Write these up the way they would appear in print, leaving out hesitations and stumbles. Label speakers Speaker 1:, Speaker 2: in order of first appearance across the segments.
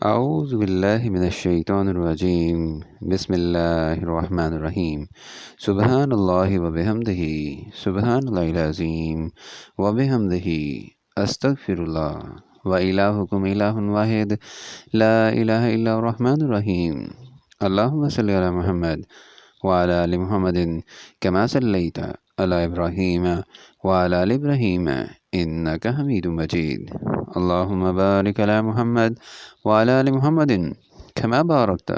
Speaker 1: اعوذ باللہ من الشیطان الرجیم بسم اللہ الرحمن الرحیم سبحان اللہ وبحمدہ سبحان اللہ العظیم وبحمدہ استغفر اللہ وإلہکم الہ واحد لا الہ الا الرحمن الرحیم اللہم صلی علی محمد وعلی آل محمد کما صلیت علی ابراہیم وعلی آل ابراہیم انک حمید مجید اللہم بارک علی محمد وعلی آل محمد کما بارکت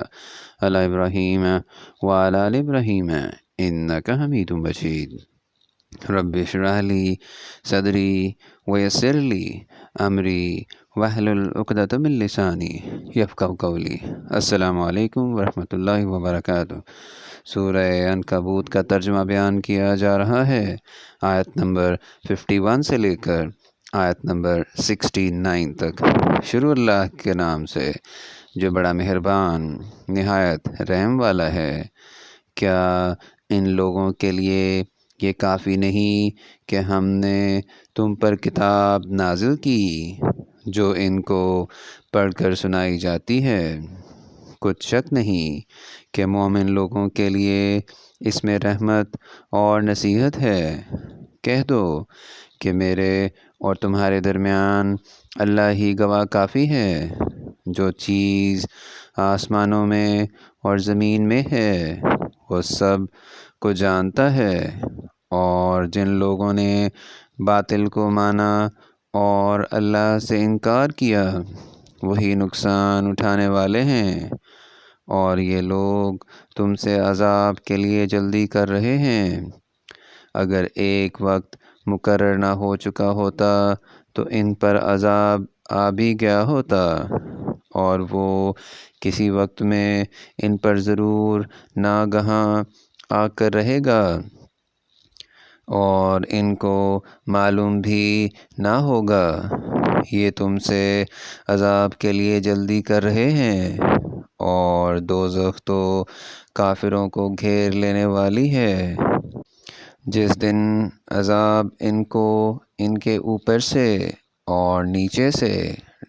Speaker 1: علی ابراہیم وعلی آل ابراہیم انک حمید مجید رب اشرح لی صدری ویسر لی امری واحلل عقدۃ من لسانی یفقہوا قولی۔ السلام علیکم ورحمۃ اللہ وبرکاتہ۔ سورہ عنکبوت کا ترجمہ بیان کیا جا رہا ہے، آیت نمبر 51 سے لے کر آیت نمبر 69 تک۔ شروع اللہ کے نام سے جو بڑا مہربان نہایت رحم والا ہے۔ کیا ان لوگوں کے لیے یہ کافی نہیں کہ ہم نے تم پر کتاب نازل کی جو ان کو پڑھ کر سنائی جاتی ہے؟ کچھ شک نہیں کہ مومن لوگوں کے لیے اس میں رحمت اور نصیحت ہے۔ کہہ دو کہ میرے اور تمہارے درمیان اللہ ہی گواہ کافی ہے۔ جو چیز آسمانوں میں اور زمین میں ہے وہ سب کو جانتا ہے، اور جن لوگوں نے باطل کو مانا اور اللہ سے انکار کیا وہی نقصان اٹھانے والے ہیں، اور یہ لوگ تم سے عذاب کے لیے جلدی کر رہے ہیں۔ اگر ایک وقت مقرر نہ ہو چکا ہوتا تو ان پر عذاب آ بھی گیا ہوتا، اور وہ کسی وقت میں ان پر ضرور ناگہاں آ کر رہے گا، اور ان کو معلوم بھی نہ ہوگا۔ یہ تم سے عذاب کے لیے جلدی کر رہے ہیں، اور دوزخ تو کافروں کو گھیر لینے والی ہے۔ جس دن عذاب ان کو ان کے اوپر سے اور نیچے سے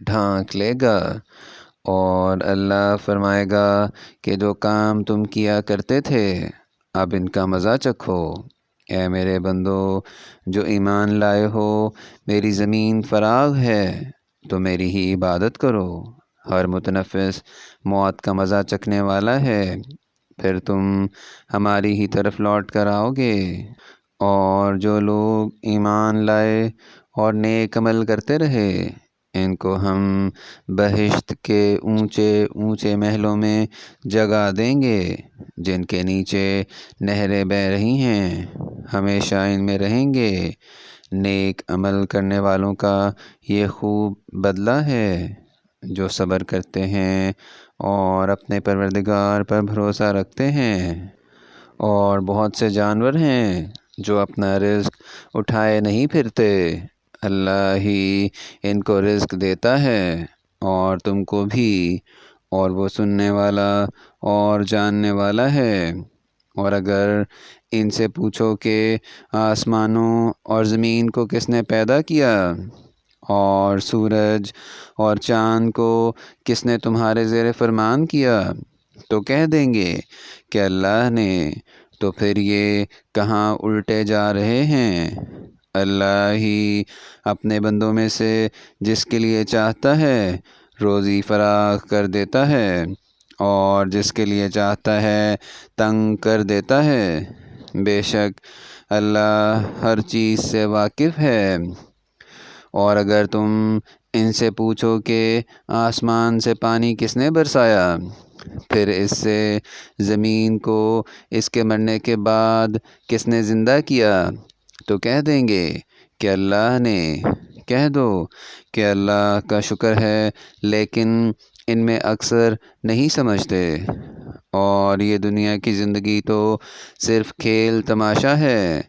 Speaker 1: ڈھانک لے گا، اور اللہ فرمائے گا کہ جو کام تم کیا کرتے تھے اب ان کا مزہ چکھو۔ اے میرے بندو جو ایمان لائے ہو، میری زمین فراغ ہے تو میری ہی عبادت کرو۔ ہر متنفس موت کا مزہ چکھنے والا ہے، پھر تم ہماری ہی طرف لوٹ کر آؤ گے۔ اور جو لوگ ایمان لائے اور نیک عمل کرتے رہے ان کو ہم بہشت کے اونچے اونچے محلوں میں جگہ دیں گے جن کے نیچے نہریں بہہ رہی ہیں، ہمیشہ ان میں رہیں گے۔ نیک عمل کرنے والوں کا یہ خوب بدلہ ہے، جو صبر کرتے ہیں اور اپنے پروردگار پر بھروسہ رکھتے ہیں۔ اور بہت سے جانور ہیں جو اپنا رزق اٹھائے نہیں پھرتے، اللہ ہی ان کو رزق دیتا ہے اور تم کو بھی، اور وہ سننے والا اور جاننے والا ہے۔ اور اگر ان سے پوچھو کہ آسمانوں اور زمین کو کس نے پیدا کیا، اور سورج اور چاند کو کس نے تمہارے زیر فرمان کیا، تو کہہ دیں گے کہ اللہ نے۔ تو پھر یہ کہاں الٹے جا رہے ہیں؟ اللہ ہی اپنے بندوں میں سے جس کے لیے چاہتا ہے روزی فراخ کر دیتا ہے، اور جس کے لیے چاہتا ہے تنگ کر دیتا ہے۔ بے شک اللہ ہر چیز سے واقف ہے۔ اور اگر تم ان سے پوچھو کہ آسمان سے پانی کس نے برسایا، پھر اس سے زمین کو اس کے مرنے کے بعد کس نے زندہ کیا، تو کہہ دیں گے کہ اللہ نے۔ کہہ دو کہ اللہ کا شکر ہے، لیکن ان میں اکثر نہیں سمجھتے۔ اور یہ دنیا کی زندگی تو صرف کھیل تماشا ہے،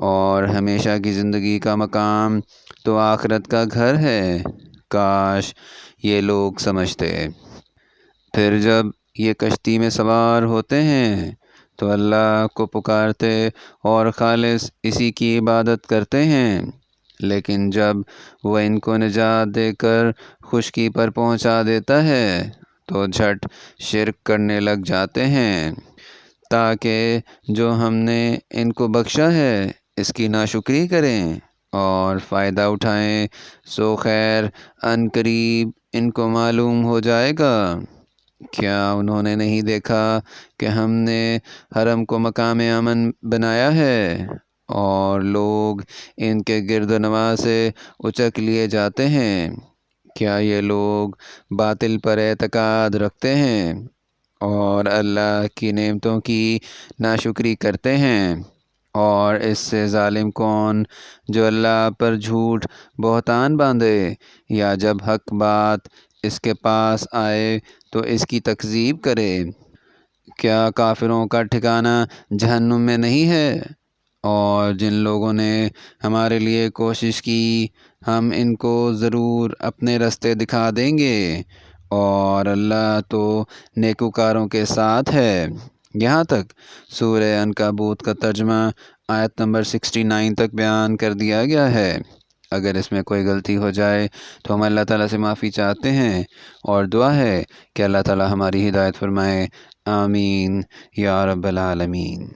Speaker 1: اور ہمیشہ کی زندگی کا مقام تو آخرت کا گھر ہے۔ کاش یہ لوگ سمجھتے۔ پھر جب یہ کشتی میں سوار ہوتے ہیں تو اللہ کو پکارتے اور خالص اسی کی عبادت کرتے ہیں، لیکن جب وہ ان کو نجات دے کر خشکی پر پہنچا دیتا ہے تو جھٹ شرک کرنے لگ جاتے ہیں، تاکہ جو ہم نے ان کو بخشا ہے اس کی ناشکری کریں اور فائدہ اٹھائیں، سو خیر ان قریب ان کو معلوم ہو جائے گا۔ کیا انہوں نے نہیں دیکھا کہ ہم نے حرم کو مقام امن بنایا ہے اور لوگ ان کے گرد و نواح سے اچک لیے جاتے ہیں؟ کیا یہ لوگ باطل پر اعتقاد رکھتے ہیں اور اللہ کی نعمتوں کی ناشکری کرتے ہیں؟ اور اس سے ظالم کون جو اللہ پر جھوٹ بہتان باندھے یا جب حق بات اس کے پاس آئے تو اس کی تکذیب کرے؟ کیا کافروں کا ٹھکانہ جہنم میں نہیں ہے؟ اور جن لوگوں نے ہمارے لیے کوشش کی ہم ان کو ضرور اپنے رستے دکھا دیں گے، اور اللہ تو نیکوکاروں کے ساتھ ہے۔ یہاں تک سورہ عنکبوت کا ترجمہ آیت نمبر 69 تک بیان کر دیا گیا ہے۔ اگر اس میں کوئی غلطی ہو جائے تو ہم اللہ تعالیٰ سے معافی چاہتے ہیں اور دعا ہے کہ اللہ تعالیٰ ہماری ہدایت فرمائے۔ آمین یا رب العالمین۔